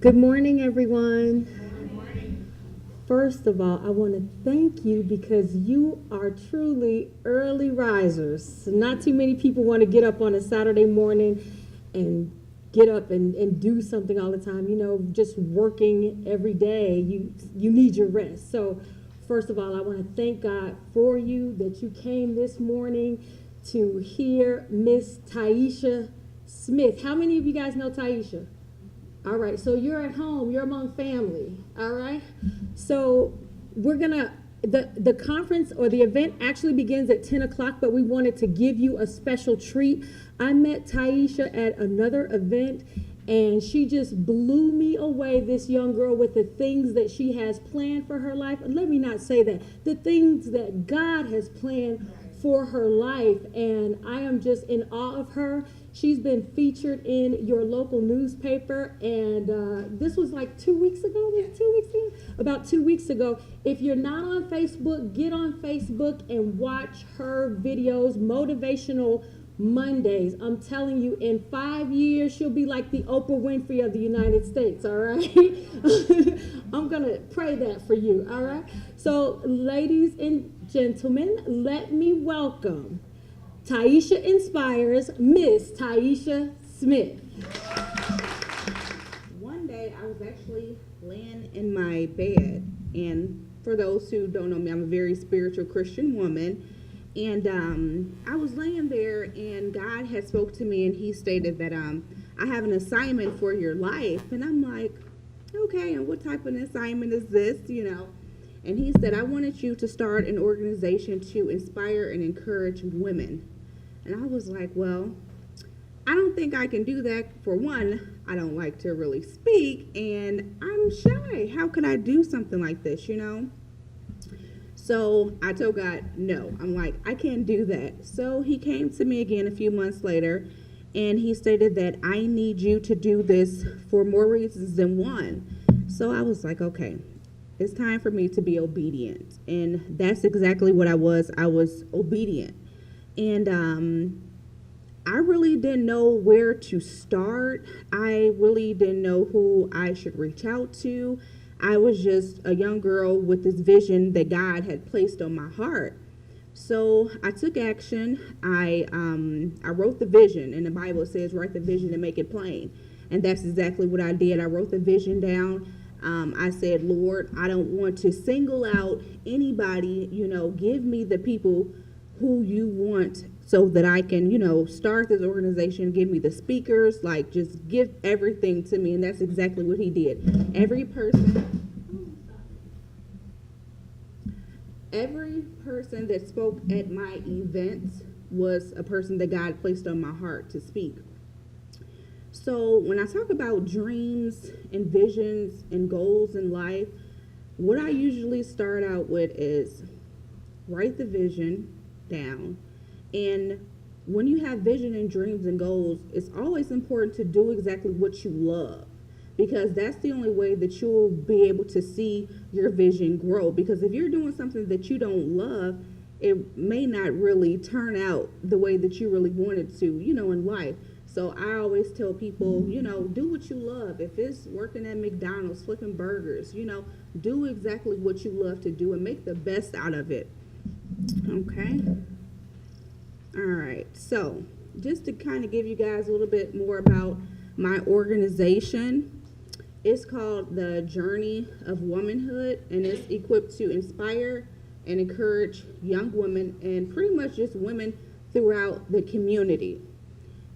Good morning, everyone. First of all, I want to thank you because you are truly early risers. Not too many people want to get up on a Saturday morning and get up and do something all the time. You know, just working every day, you need your rest. So, first of all, I want to thank God for you that you came this morning to hear Miss Tyeisha Smith. How many of you guys know Tyeisha? All right, so you're at home, you're among family, all right? So the conference or the event actually begins at 10 o'clock, but we wanted to give you a special treat. I met Tyeisha at another event, and she just blew me away, this young girl, with the things that she has planned for her life. And let me not say that, the things that God has planned for her life, and I am just in awe of her. She's been featured in your local newspaper, and this was like 2 weeks ago. Was it 2 weeks ago? About 2 weeks ago. If you're not on Facebook, get on Facebook and watch her videos, Motivational Mondays. I'm telling you, in 5 years, she'll be like the Oprah Winfrey of the United States, all right? I'm going to pray that for you, all right? So, ladies and gentlemen, let me welcome Tyeisha Inspires, Miss Tyeisha Smith. One day I was actually laying in my bed, and for those who don't know me, I'm a very spiritual Christian woman, and I was laying there, and God had spoke to me, and he stated that I have an assignment for your life, and I'm like, okay, and what type of an assignment is this, And he said, I wanted you to start an organization to inspire and encourage women. And I was like, well, I don't think I can do that. For one, I don't like to really speak, and I'm shy. How could I do something like this, So I told God, no. I'm like, I can't do that. So he came to me again a few months later, and he stated that I need you to do this for more reasons than one. So I was like, okay, it's time for me to be obedient. And that's exactly what I was. I was obedient. And I really didn't know where to start. I really didn't know who I should reach out to. I was just a young girl with this vision that God had placed on my heart. So I took action. I wrote the vision. And the Bible says, write the vision and make it plain. And that's exactly what I did. I wrote the vision down. I said, Lord, I don't want to single out anybody, give me the people who you want so that I can, start this organization, give me the speakers, like just give everything to me. And that's exactly what he did. Every person that spoke at my events was a person that God placed on my heart to speak. So when I talk about dreams and visions and goals in life, what I usually start out with is write the vision down. And when you have vision and dreams and goals, it's always important to do exactly what you love, because that's the only way that you'll be able to see your vision grow. Because if you're doing something that you don't love, it may not really turn out the way that you really want it to, in life. So I always tell people, do what you love. If it's working at McDonald's, flipping burgers, do exactly what you love to do and make the best out of it. Okay. All right. So just to kind of give you guys a little bit more about my organization, it's called the Journey of Womanhood, and it's equipped to inspire and encourage young women and pretty much just women throughout the community.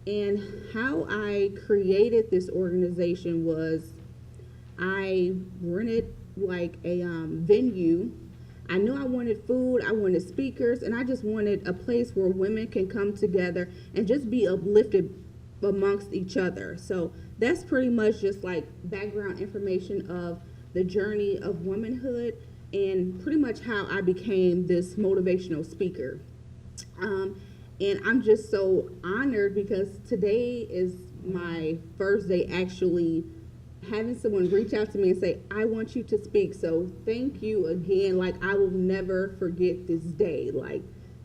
And how I created this organization was I rented like a venue. I knew I wanted food, I wanted speakers, and I just wanted a place where women can come together and just be uplifted amongst each other. So that's pretty much just like background information of the journey of womanhood and pretty much how I became this motivational speaker. And I'm just so honored because today is my first day actually having someone reach out to me and say, I want you to speak. So thank you again. Like, I will never forget this day. Like,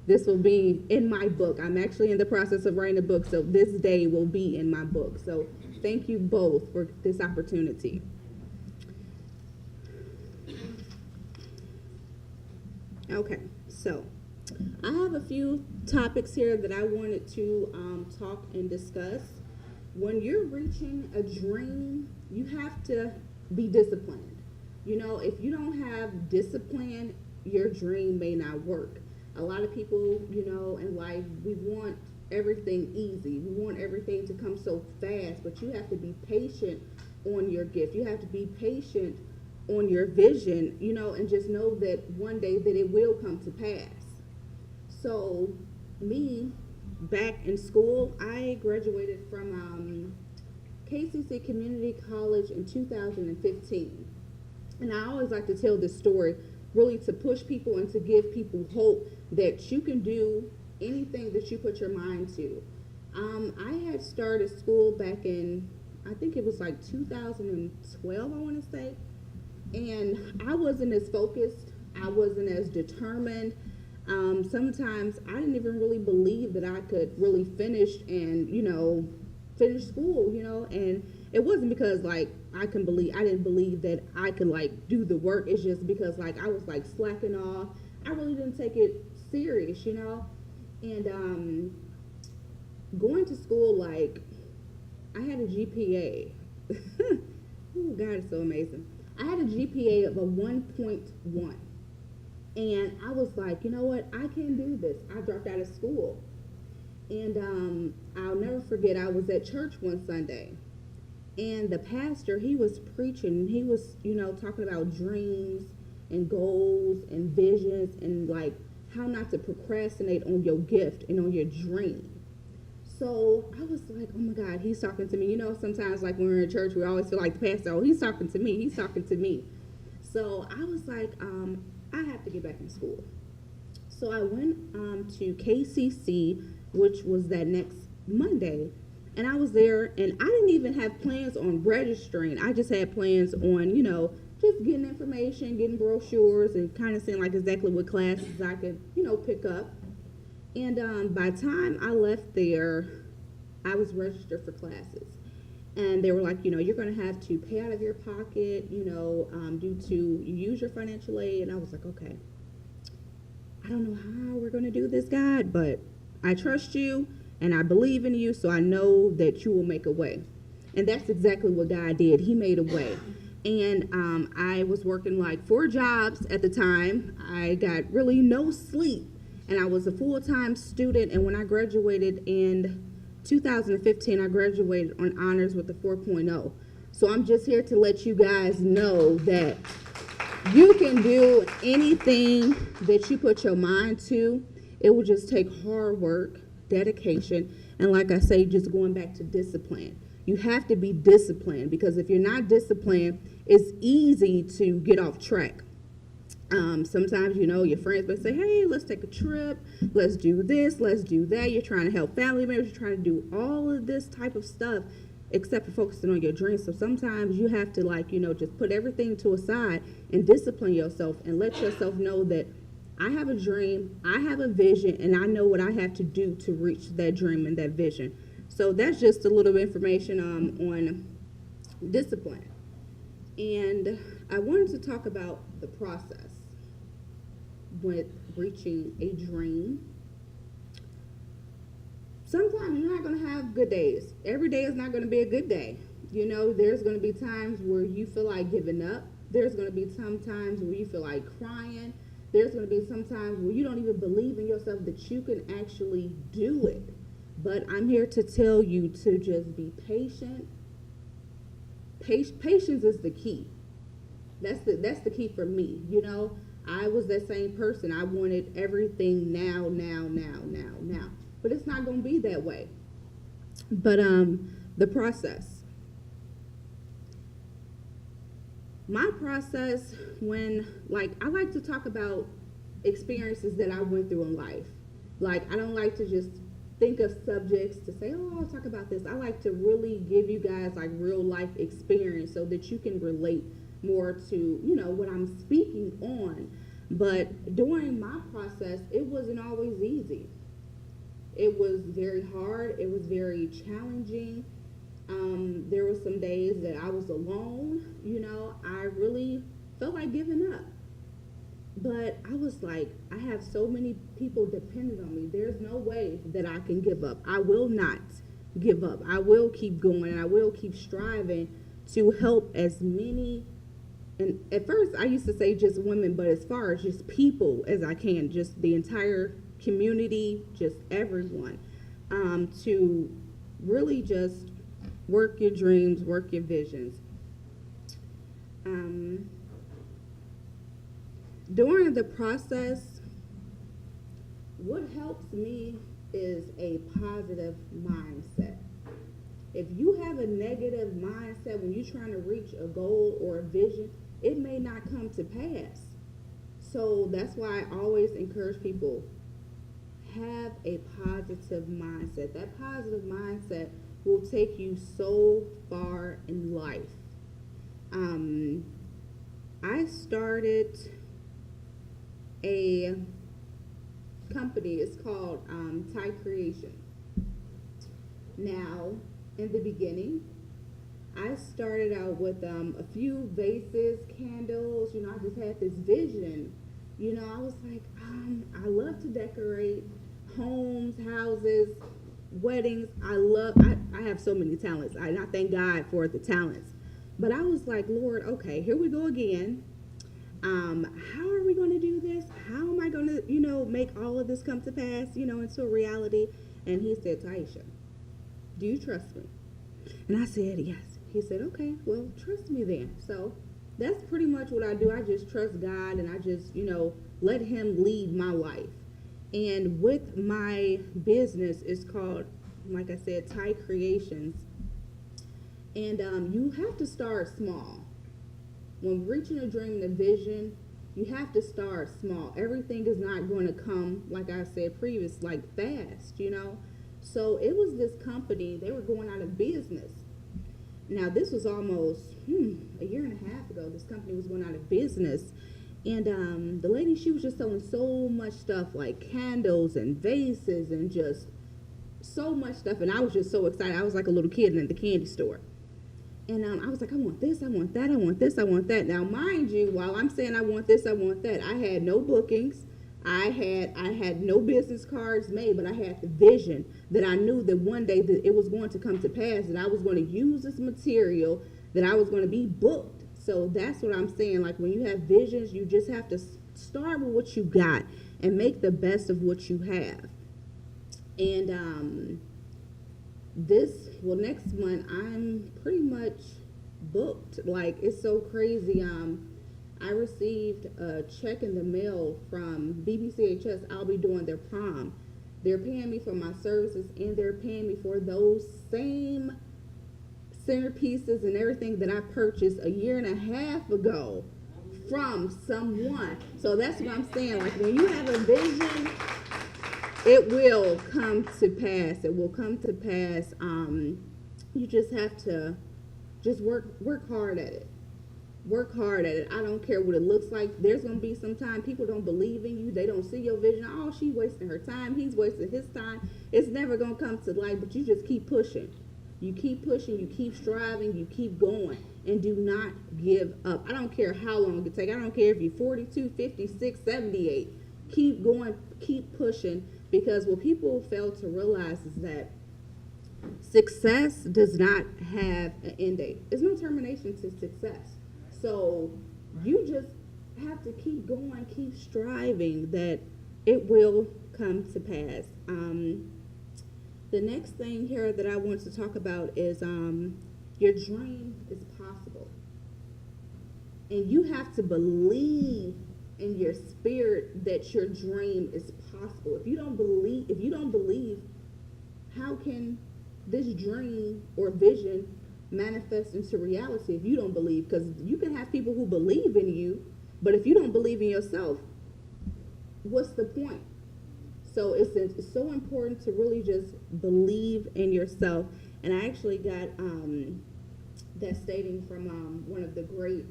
this will be in my book. I'm actually in the process of writing a book, so this day will be in my book. So Thank you both for this opportunity. Okay, so I have a few topics here that I wanted to talk and discuss. When you're reaching a dream, you have to be disciplined. You know, if you don't have discipline, your dream may not work. A lot of people, in life, we want everything easy. We want everything to come so fast, but you have to be patient on your gift. You have to be patient on your vision, and just know that one day that it will come to pass. So, me, back in school, I graduated from KCC Community College in 2015. And I always like to tell this story really to push people and to give people hope that you can do anything that you put your mind to. I had started school back in, I think it was like 2012, I want to say. And I wasn't as focused, I wasn't as determined. Sometimes I didn't even really believe that I could really finish and, finish school, and it wasn't because like I didn't believe that I could like do the work. It's just because like I was like slacking off. I really didn't take it serious, and going to school, like I had a GPA. Oh God, it's so amazing. I had a GPA of a 1.1. And I was like, you know what? I can do this. I dropped out of school. And I'll never forget, I was at church one Sunday. And the pastor, he was preaching. He was, talking about dreams and goals and visions and like how not to procrastinate on your gift and on your dream. So I was like, oh my God, he's talking to me. Sometimes like when we're in church, we always feel like the pastor, oh, he's talking to me. He's talking to me. So I was like, I have to get back in school. So I went to KCC, which was that next Monday. And I was there, and I didn't even have plans on registering. I just had plans on, just getting information, getting brochures, and kind of seeing like exactly what classes I could, pick up. And by the time I left there, I was registered for classes. And they were like, you're going to have to pay out of your pocket, due to you use your financial aid. And I was like, okay, I don't know how we're going to do this, God, but I trust you and I believe in you, so I know that you will make a way. And that's exactly what God did. He made a way. And I was working like 4 jobs at the time. I got really no sleep. And I was a full-time student. And when I graduated in 2015, I graduated on honors with a 4.0. So I'm just here to let you guys know that you can do anything that you put your mind to. It will just take hard work, dedication, and like I say, just going back to discipline. You have to be disciplined, because if you're not disciplined, it's easy to get off track. Sometimes, your friends may say, hey, let's take a trip, let's do this, let's do that. You're trying to help family members, you're trying to do all of this type of stuff, except for focusing on your dreams. So sometimes you have to just put everything to a side and discipline yourself and let yourself know that I have a dream, I have a vision, and I know what I have to do to reach that dream and that vision. So that's just a little information on discipline. And I wanted to talk about the process with reaching a dream. Sometimes you're not going to have good days. Every day is not going to be a good day. There's going to be times where you feel like giving up. There's going to be some times where you feel like crying. There's going to be some times where you don't even believe in yourself that you can actually do it. But I'm here to tell you to just be patient. Patience is the key. That's the key for me. I was that same person. I wanted everything now. But it's not going to be that way. But the process. My process I like to talk about experiences that I went through in life. I don't like to just think of subjects to say, oh, I'll talk about this. I like to really give you guys real life experience so that you can relate more to, what I'm speaking on. But during my process, it wasn't always easy. It was very hard. It was very challenging. There were some days that I was alone. I really felt like giving up. But I was like, I have so many people dependent on me. There's no way that I can give up. I will not give up. I will keep going and I will keep striving to help as many. And at first, I used to say just women, but as far as just people as I can, just the entire community, just everyone, to really just work your dreams, work your visions. Um, During the process, what helps me is a positive mindset. If you have a negative mindset when you're trying to reach a goal or a vision, it may not come to pass. So that's why I always encourage people, have a positive mindset. That positive mindset will take you so far in life. Um, I started a company. It's called Thai Creation. Now, in the beginning, I started out with a few vases, candles. I just had this vision. I was like, I love to decorate homes, houses, weddings. I have so many talents. I thank God for the talents. But I was like, Lord, okay, here we go again. How are we going to do this? How am I going to, make all of this come to pass, into a reality? And he said, Tyeisha, do you trust me? And I said, yes. He said, okay, well, trust me then. So that's pretty much what I do. I just trust God and I just, let him lead my life. And with my business, it's called, like I said, Thai Creations. And you have to start small. When reaching a dream and a vision, you have to start small. Everything is not going to come, like I said previous, like fast, So it was this company, they were going out of business. Now, this was almost a year and a half ago. This company was going out of business. And the lady, she was just selling so much stuff like candles and vases and just so much stuff. And I was just so excited. I was like a little kid in the candy store. And I was like, I want this, I want that, I want this, I want that. Now, mind you, while I'm saying I want this, I want that, I had no bookings. I had no business cards made, but I had the vision that I knew that one day that it was going to come to pass, that I was going to use this material, that I was going to be booked. So that's what I'm saying. Like when you have visions, you just have to start with what you got and make the best of what you have. And next month I'm pretty much booked. Like it's so crazy. I received a check in the mail from BBCHS. I'll be doing their prom. They're paying me for my services and they're paying me for those same centerpieces and everything that I purchased a year and a half ago from someone. So that's what I'm saying. Like when you have a vision, it will come to pass. It will come to pass. You just have to just work hard at it. Work hard at it. I don't care what it looks like. There's going to be some time people don't believe in you. They don't see your vision. Oh, she's wasting her time. He's wasting his time. It's never going to come to light, but you just keep pushing. You keep pushing. You keep striving. You keep going. And do not give up. I don't care how long it takes. I don't care if you're 42, 56, 78. Keep going. Keep pushing. Because what people fail to realize is that success does not have an end date. There's no termination to success. So you just have to keep going, keep striving that it will come to pass. The next thing here that I want to talk about is your dream is possible. And you have to believe in your spirit that your dream is possible. If you don't believe, how can this dream or vision manifest into reality if you don't believe? Because you can have people who believe in you, but if you don't believe in yourself, what's the point? So it's so important to really just believe in yourself. And I actually got that stating from one of the great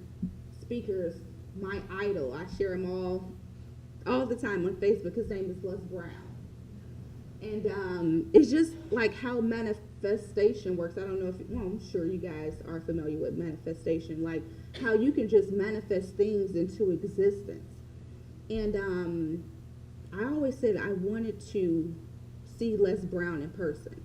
speakers, my idol. I share him all the time on Facebook. His name is Les Brown. And it's just like how manifestation works. I don't know if, well, I'm sure you guys are familiar with manifestation, like how you can just manifest things into existence. And I always said I wanted to see Les Brown in person.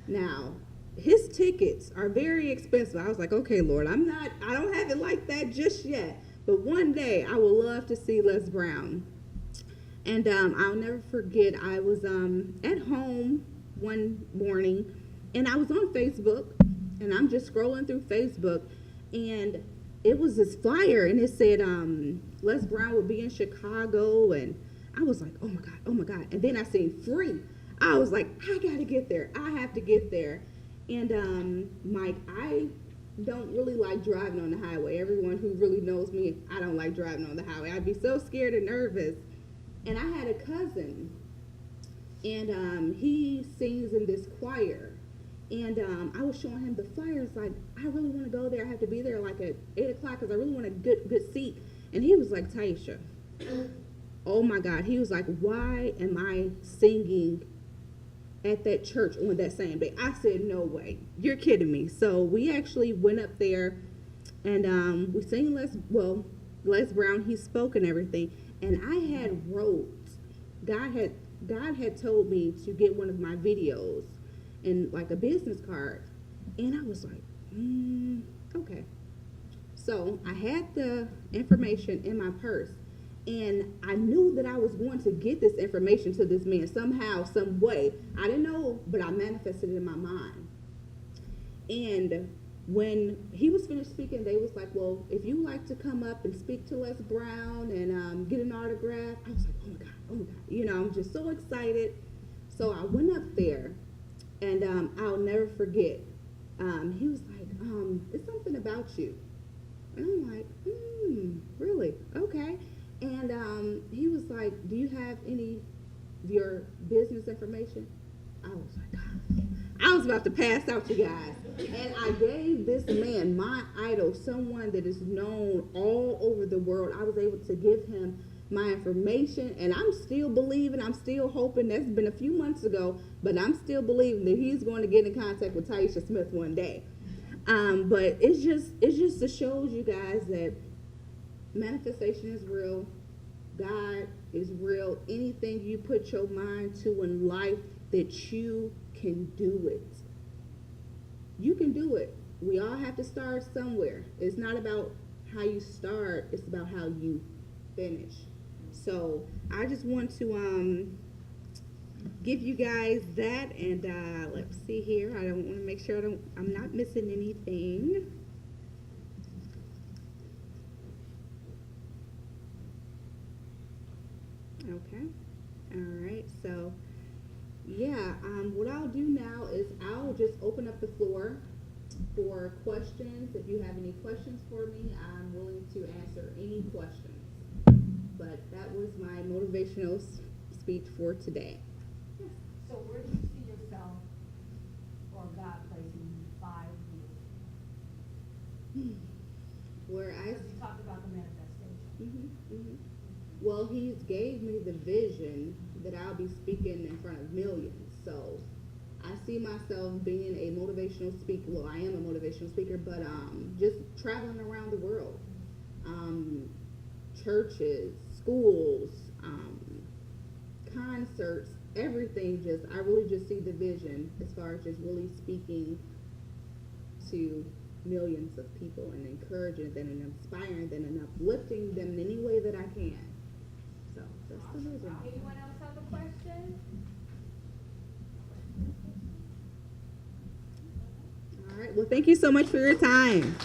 Now, his tickets are very expensive. I was like, okay, Lord, I don't have it like that just yet. But one day I would love to see Les Brown. And I'll never forget, I was at home one morning, and I was on Facebook, and I'm just scrolling through Facebook, and it was this flyer, and it said Les Brown would be in Chicago, and I was like, oh my God, oh my God. And then I seen free. I was like, I got to get there. I have to get there. And Mike, I don't really like driving on the highway. Everyone who really knows me, I don't like driving on the highway. I'd be so scared and nervous. And I had a cousin, and he sings in this choir. And I was showing him the flyers, like, I really want to go there. I have to be there like at 8 o'clock because I really want a good seat. And he was like, Tyeisha, oh my God. He was like, why am I singing at that church on that same day? I said, no way. You're kidding me. So we actually went up there, and we sang Les Brown. He spoke and everything. And I had wrote, God had told me to get one of my videos and like a business card. And I was like, okay. So I had the information in my purse, and I knew that I was going to get this information to this man somehow, some way. I didn't know, but I manifested it in my mind. And when he was finished speaking, they was like, well, if you like to come up and speak to Les Brown and get an autograph. I was like, oh my God, oh my God. You know, I'm just so excited. So I went up there, and I'll never forget. He was like, it's something about you. And I'm like, really? Okay. And he was like, do you have any of your business information? I was like, I was about to pass out, you guys. And I gave this man, my idol, someone that is known all over the world. I was able to give him my information, and I'm still believing, I'm still hoping. That's been a few months ago, but I'm still believing that he's going to get in contact with Tyeisha Smith one day. But it's just to show you guys that manifestation is real. God is real. Anything you put your mind to in life, that you can do it. You can do it. We all have to start somewhere. It's not about how you start, it's about how you finish. So I just want to give you guys that, and let's see here. I don't want to make sure I'm not missing anything. Okay. All right. So yeah, what I'll do now is I'll just open up the floor for questions. If you have any questions for me, I'm willing to answer any questions. But that was my motivational speech for today. Yes. So where do you see yourself or God placing you 5 years? Where I Because you talked about the manifestation. Well, he's gave me the vision that I'll be speaking in front of millions. So I see myself being a motivational speaker. Well, I am a motivational speaker, but just traveling around the world. Churches, schools, concerts, everything. I really just see the vision as far as just really speaking to millions of people and encouraging them and inspiring them and uplifting them in any way that I can. So that's the vision. Anyone else have a question? All right. Well, thank you so much for your time.